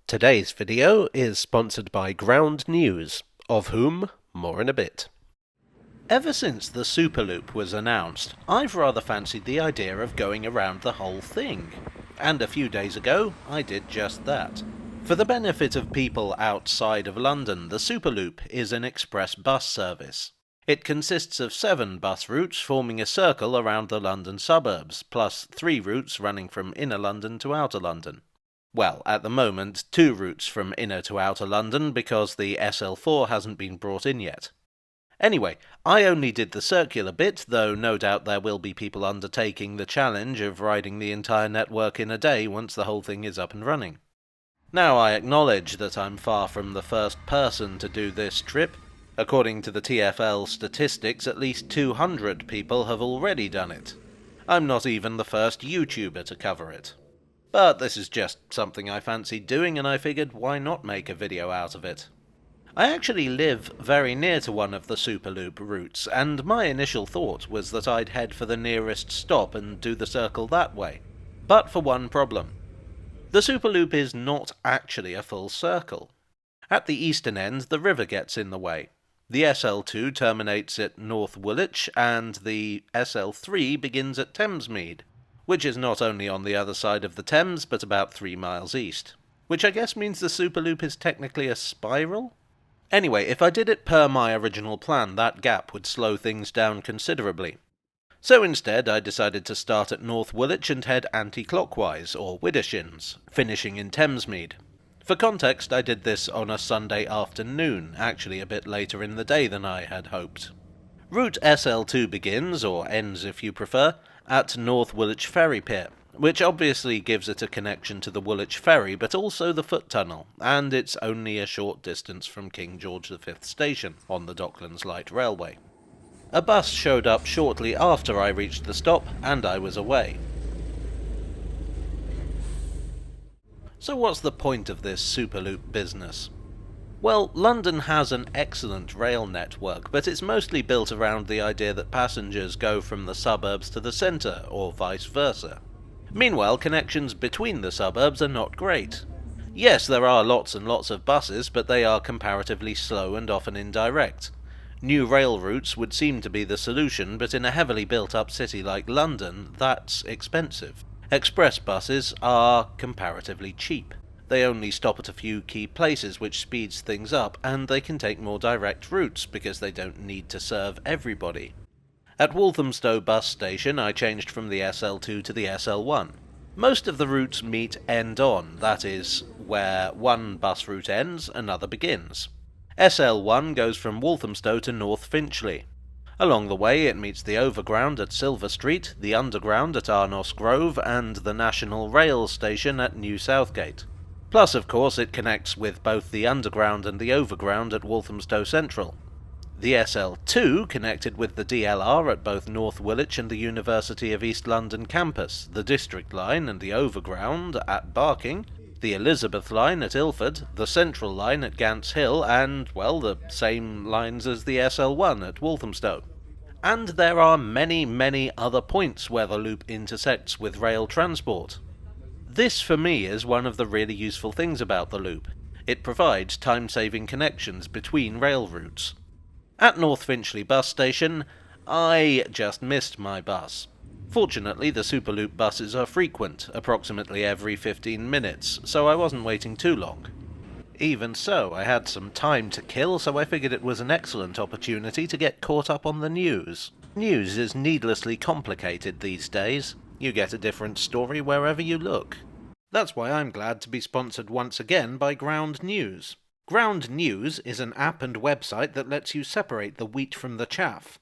Today's video is sponsored by Ground News, of whom more in a bit. Ever since the Superloop was announced, I've rather fancied the idea of going around the whole thing. And a few days ago, I did just that. For the benefit of people outside of London, the Superloop is an express bus service. It consists of 7 bus routes forming a circle around the London suburbs, plus 3 routes running from inner London to outer London. Well, at the moment, 2 routes from inner to outer London because the SL4 hasn't been brought in yet. Anyway, I only did the circular bit, though no doubt there will be people undertaking the challenge of riding the entire network in a day once the whole thing is up and running. Now, I acknowledge that I'm far from the first person to do this trip. According to the TfL statistics, at least 200 people have already done it. I'm not even the first YouTuber to cover it. But this is just something I fancied doing, and I figured why not make a video out of it. I actually live very near to one of the Superloop routes, and my initial thought was that I'd head for the nearest stop and do the circle that way. But for one problem. The Superloop is not actually a full circle. At the eastern end, the river gets in the way. The SL2 terminates at North Woolwich, and the SL3 begins at Thamesmead, which is not only on the other side of the Thames, but about 3 miles east. Which I guess means the Superloop is technically a spiral? Anyway, if I did it per my original plan, that gap would slow things down considerably. So instead, I decided to start at North Woolwich and head anti-clockwise, or widdershins, finishing in Thamesmead. For context, I did this on a Sunday afternoon, actually a bit later in the day than I had hoped. Route SL2 begins, or ends if you prefer, at North Woolwich Ferry Pier, which obviously gives it a connection to the Woolwich Ferry, but also the foot tunnel, and it's only a short distance from King George V Station on the Docklands Light Railway. A bus showed up shortly after I reached the stop, and I was away. So what's the point of this Superloop business? Well, London has an excellent rail network, but it's mostly built around the idea that passengers go from the suburbs to the centre, or vice versa. Meanwhile, connections between the suburbs are not great. Yes, there are lots and lots of buses, but they are comparatively slow and often indirect. New rail routes would seem to be the solution, but in a heavily built-up city like London, that's expensive. Express buses are comparatively cheap. They only stop at a few key places, which speeds things up, and they can take more direct routes because they don't need to serve everybody. At Walthamstow bus station, I changed from the SL2 to the SL1. Most of the routes meet end-on, that is, where one bus route ends, another begins. SL1 goes from Walthamstow to North Finchley. Along the way, it meets the Overground at Silver Street, the Underground at Arnos Grove, and the National Rail station at New Southgate. Plus, of course, it connects with both the Underground and the Overground at Walthamstow Central. The SL2 connected with the DLR at both North Woolwich and the University of East London campus, the District Line and the Overground at Barking, the Elizabeth Line at Ilford, the Central Line at Gants Hill, and, well, the same lines as the SL1 at Walthamstow. And there are many, many other points where the loop intersects with rail transport. This, for me, is one of the really useful things about the loop. It provides time-saving connections between rail routes. At North Finchley bus station, I just missed my bus. Fortunately, the Superloop buses are frequent, approximately every 15 minutes, so I wasn't waiting too long. Even so, I had some time to kill, so I figured it was an excellent opportunity to get caught up on the news. News is needlessly complicated these days. You get a different story wherever you look. That's why I'm glad to be sponsored once again by Ground News. Ground News is an app and website that lets you separate the wheat from the chaff.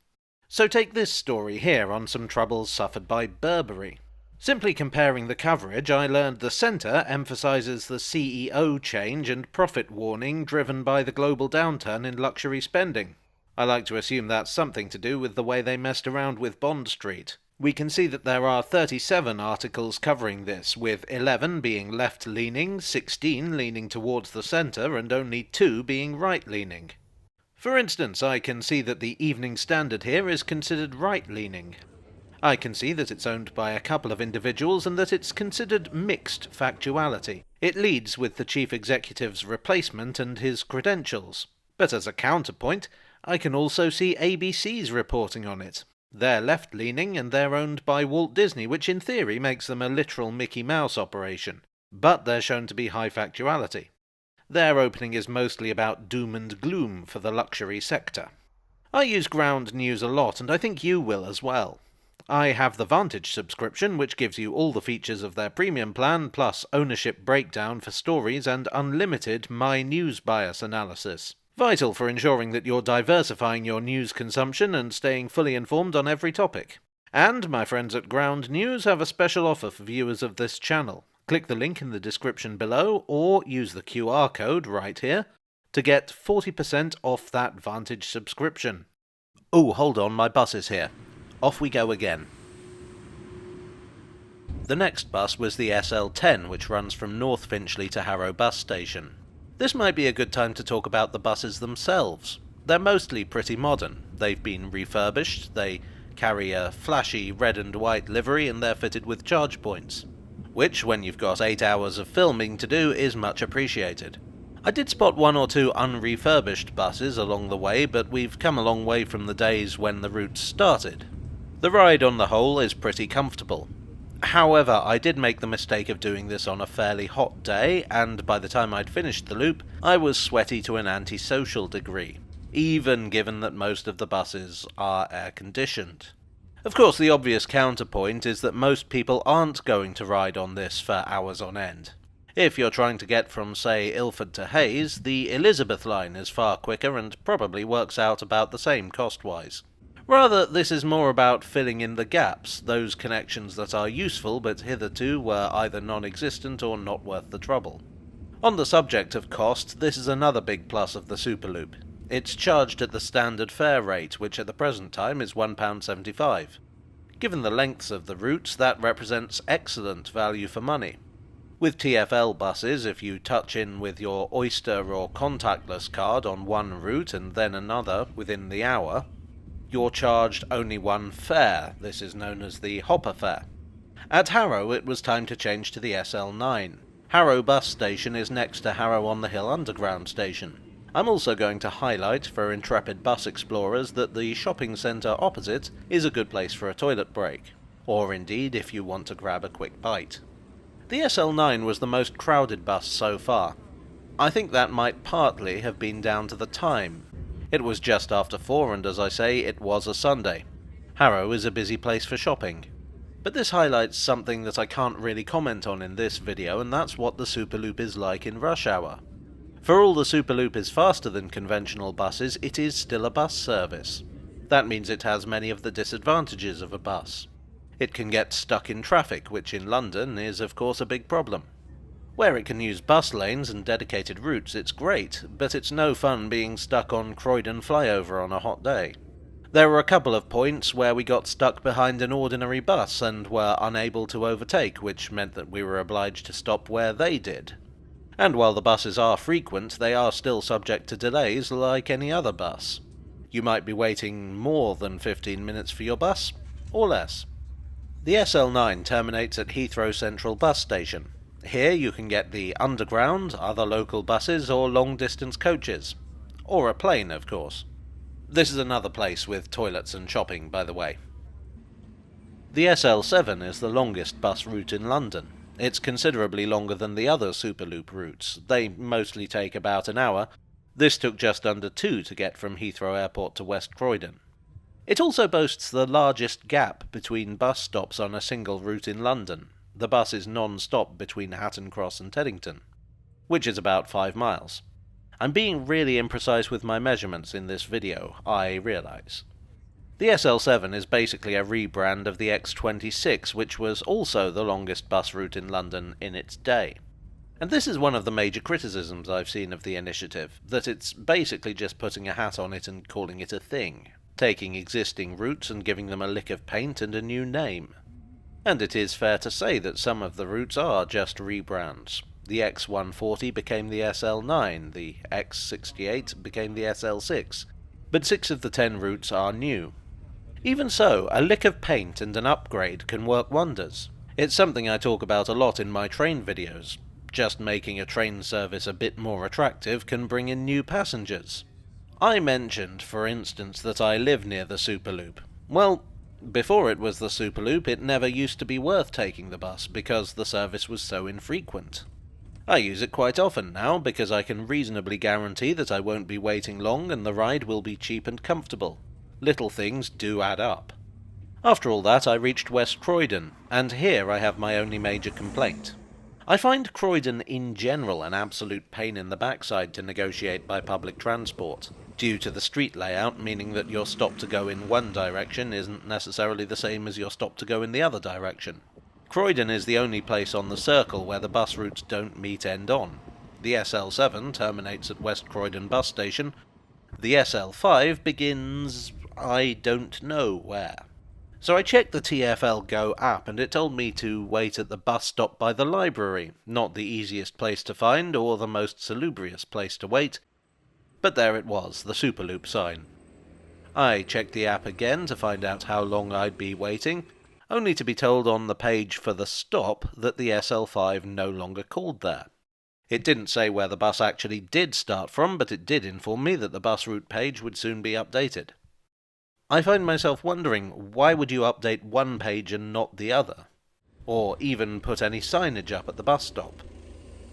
So take this story here on some troubles suffered by Burberry. Simply comparing the coverage, I learned the centre emphasises the CEO change and profit warning driven by the global downturn in luxury spending. I like to assume that's something to do with the way they messed around with Bond Street. We can see that there are 37 articles covering this, with 11 being left-leaning, 16 leaning towards the centre, and only 2 being right-leaning. For instance, I can see that the Evening Standard here is considered right-leaning. I can see that it's owned by a couple of individuals and that it's considered mixed factuality. It leads with the chief executive's replacement and his credentials. But as a counterpoint, I can also see ABC's reporting on it. They're left-leaning and they're owned by Walt Disney, which in theory makes them a literal Mickey Mouse operation. But they're shown to be high factuality. Their opening is mostly about doom and gloom for the luxury sector. I use Ground News a lot, and I think you will as well. I have the Vantage subscription, which gives you all the features of their premium plan, plus ownership breakdown for stories and unlimited My News bias analysis. Vital for ensuring that you're diversifying your news consumption and staying fully informed on every topic. And my friends at Ground News have a special offer for viewers of this channel. Click the link in the description below, or use the QR code right here, to get 40% off that Vantage subscription. Oh, hold on, my bus is here. Off we go again. The next bus was the SL10, which runs from North Finchley to Harrow bus station. This might be a good time to talk about the buses themselves. They're mostly pretty modern. They've been refurbished, they carry a flashy red and white livery, and they're fitted with charge points, which, when you've got 8 hours of filming to do, is much appreciated. I did spot 1 or 2 unrefurbished buses along the way, but we've come a long way from the days when the routes started. The ride on the whole is pretty comfortable. However, I did make the mistake of doing this on a fairly hot day, and by the time I'd finished the loop, I was sweaty to an antisocial degree, even given that most of the buses are air-conditioned. Of course, the obvious counterpoint is that most people aren't going to ride on this for hours on end. If you're trying to get from, say, Ilford to Hayes, the Elizabeth line is far quicker and probably works out about the same cost-wise. Rather, this is more about filling in the gaps, those connections that are useful but hitherto were either non-existent or not worth the trouble. On the subject of cost, this is another big plus of the Superloop. It's charged at the standard fare rate, which at the present time is £1.75. Given the lengths of the routes, that represents excellent value for money. With TfL buses, if you touch in with your Oyster or contactless card on one route and then another within the hour, you're charged only one fare. This is known as the hopper fare. At Harrow, it was time to change to the SL9. Harrow bus station is next to Harrow on the Hill Underground station. I'm also going to highlight for intrepid bus explorers that the shopping centre opposite is a good place for a toilet break, or indeed if you want to grab a quick bite. The SL9 was the most crowded bus so far. I think that might partly have been down to the time. It was just after 4 and, as I say, it was a Sunday. Harrow is a busy place for shopping. But this highlights something that I can't really comment on in this video, and that's what the Superloop is like in rush hour. For all the Superloop is faster than conventional buses, it is still a bus service. That means it has many of the disadvantages of a bus. It can get stuck in traffic, which in London is of course a big problem. Where it can use bus lanes and dedicated routes, it's great, but it's no fun being stuck on Croydon flyover on a hot day. There were a couple of points where we got stuck behind an ordinary bus and were unable to overtake, which meant that we were obliged to stop where they did. And while the buses are frequent, they are still subject to delays like any other bus. You might be waiting more than 15 minutes for your bus, or less. The SL9 terminates at Heathrow Central Bus Station. Here you can get the Underground, other local buses, or long-distance coaches. Or a plane, of course. This is another place with toilets and shopping, by the way. The SL7 is the longest bus route in London. It's considerably longer than the other Superloop routes. They mostly take about an hour. This took just under 2 to get from Heathrow Airport to West Croydon. It also boasts the largest gap between bus stops on a single route in London. The bus is non-stop between Hatton Cross and Teddington, which is about 5 miles. I'm being really imprecise with my measurements in this video, I realise. The SL7 is basically a rebrand of the X26, which was also the longest bus route in London in its day. And this is one of the major criticisms I've seen of the initiative, that it's basically just putting a hat on it and calling it a thing, taking existing routes and giving them a lick of paint and a new name. And it is fair to say that some of the routes are just rebrands. The X140 became the SL9, the X68 became the SL6, but 6 of the 10 routes are new. Even so, a lick of paint and an upgrade can work wonders. It's something I talk about a lot in my train videos. Just making a train service a bit more attractive can bring in new passengers. I mentioned, for instance, that I live near the Superloop. Well, before it was the Superloop, it never used to be worth taking the bus because the service was so infrequent. I use it quite often now because I can reasonably guarantee that I won't be waiting long and the ride will be cheap and comfortable. Little things do add up. After all that, I reached West Croydon, and here I have my only major complaint. I find Croydon in general an absolute pain in the backside to negotiate by public transport, due to the street layout, meaning that your stop to go in one direction isn't necessarily the same as your stop to go in the other direction. Croydon is the only place on the circle where the bus routes don't meet end-on. The SL7 terminates at West Croydon bus station. The SL5 begins I don't know where. So I checked the TfL Go app and it told me to wait at the bus stop by the library, not the easiest place to find or the most salubrious place to wait, but there it was, the Superloop sign. I checked the app again to find out how long I'd be waiting, only to be told on the page for the stop that the SL5 no longer called there. It didn't say where the bus actually did start from, but it did inform me that the bus route page would soon be updated. I find myself wondering, why would you update one page and not the other? Or even put any signage up at the bus stop?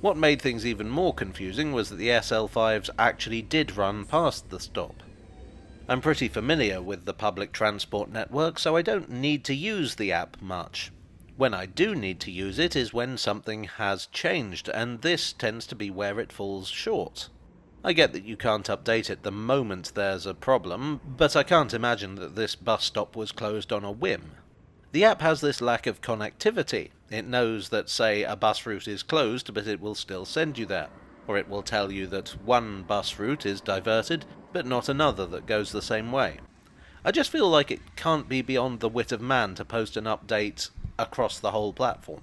What made things even more confusing was that the SL5s actually did run past the stop. I'm pretty familiar with the public transport network, so I don't need to use the app much. When I do need to use it is when something has changed, and this tends to be where it falls short. I get that you can't update it the moment there's a problem, but I can't imagine that this bus stop was closed on a whim. The app has this lack of connectivity. It knows that, say, a bus route is closed, but it will still send you there. Or it will tell you that one bus route is diverted, but not another that goes the same way. I just feel like it can't be beyond the wit of man to post an update across the whole platform.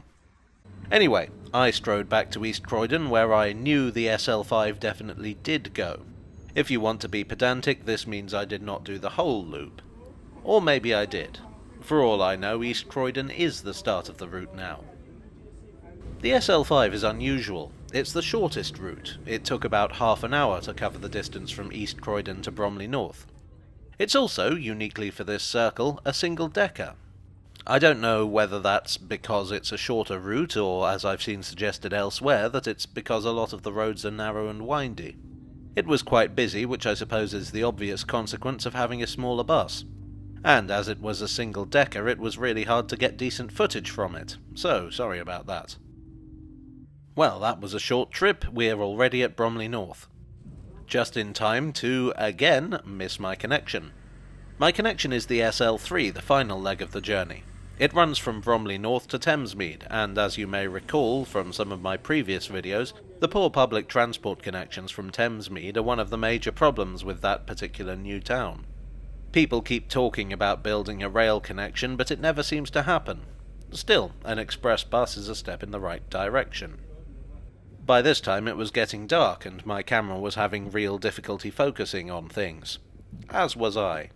Anyway, I strode back to East Croydon, where I knew the SL5 definitely did go. If you want to be pedantic, this means I did not do the whole loop. Or maybe I did. For all I know, East Croydon is the start of the route now. The SL5 is unusual. It's the shortest route. It took about half an hour to cover the distance from East Croydon to Bromley North. It's also, uniquely for this circle, a single-decker. I don't know whether that's because it's a shorter route, or, as I've seen suggested elsewhere, that it's because a lot of the roads are narrow and windy. It was quite busy, which I suppose is the obvious consequence of having a smaller bus. And as it was a single-decker, it was really hard to get decent footage from it, so sorry about that. Well, that was a short trip. We're already at Bromley North. Just in time to, again, miss my connection. My connection is the SL3, the final leg of the journey. It runs from Bromley North to Thamesmead, and as you may recall from some of my previous videos, the poor public transport connections from Thamesmead are one of the major problems with that particular new town. People keep talking about building a rail connection, but it never seems to happen. Still, an express bus is a step in the right direction. By this time it was getting dark, and my camera was having real difficulty focusing on things. As was I.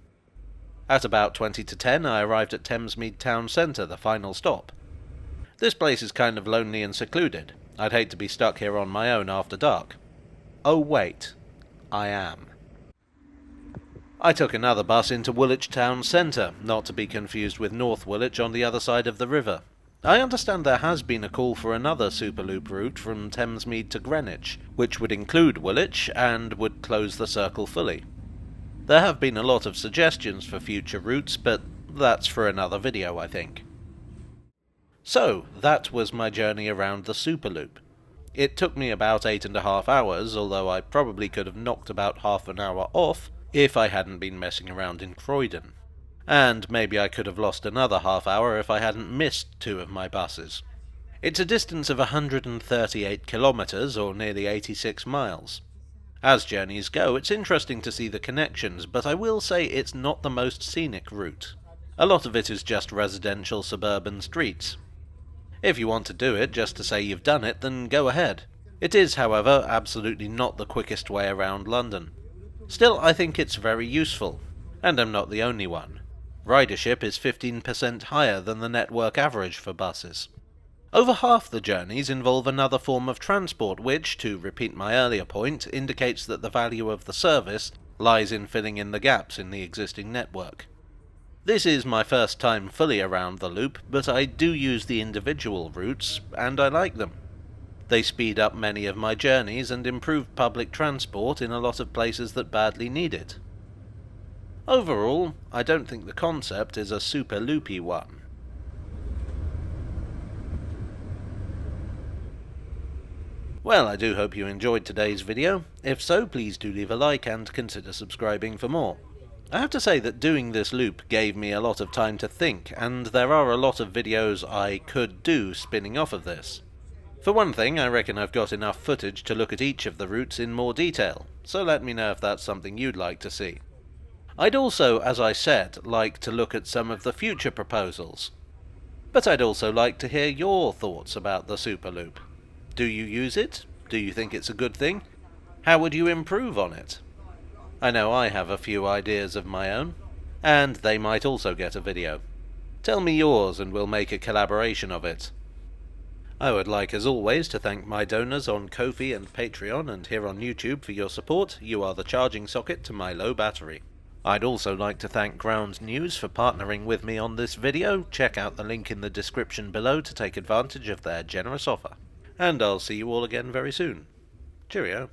At about 20 to 10, I arrived at Thamesmead town centre, the final stop. This place is kind of lonely and secluded. I'd hate to be stuck here on my own after dark. Oh wait, I am. I took another bus into Woolwich town centre, not to be confused with North Woolwich on the other side of the river. I understand there has been a call for another Superloop route from Thamesmead to Greenwich, which would include Woolwich and would close the circle fully. There have been a lot of suggestions for future routes, but that's for another video, I think. So, that was my journey around the Superloop. It took me about 8.5 hours, although I probably could have knocked about half an hour off if I hadn't been messing around in Croydon. And maybe I could have lost another half hour if I hadn't missed 2 of my buses. It's a distance of 138 kilometres, or nearly 86 miles. As journeys go, it's interesting to see the connections, but I will say it's not the most scenic route. A lot of it is just residential suburban streets. If you want to do it just to say you've done it, then go ahead. It is, however, absolutely not the quickest way around London. Still, I think it's very useful, and I'm not the only one. Ridership is 15% higher than the network average for buses. Over half the journeys involve another form of transport which, to repeat my earlier point, indicates that the value of the service lies in filling in the gaps in the existing network. This is my first time fully around the loop, but I do use the individual routes, and I like them. They speed up many of my journeys and improve public transport in a lot of places that badly need it. Overall, I don't think the concept is a super loopy one. Well, I do hope you enjoyed today's video. If so, please do leave a like and consider subscribing for more. I have to say that doing this loop gave me a lot of time to think, and there are a lot of videos I could do spinning off of this. For one thing, I reckon I've got enough footage to look at each of the routes in more detail, so let me know if that's something you'd like to see. I'd also, as I said, like to look at some of the future proposals. But I'd also like to hear your thoughts about the Superloop. Do you use it? Do you think it's a good thing? How would you improve on it? I know I have a few ideas of my own, and they might also get a video. Tell me yours and we'll make a collaboration of it. I would like, as always, to thank my donors on Ko-fi and Patreon and here on YouTube for your support. You are the charging socket to my low battery. I'd also like to thank Ground News for partnering with me on this video. Check out the link in the description below to take advantage of their generous offer. And I'll see you all again very soon. Cheerio.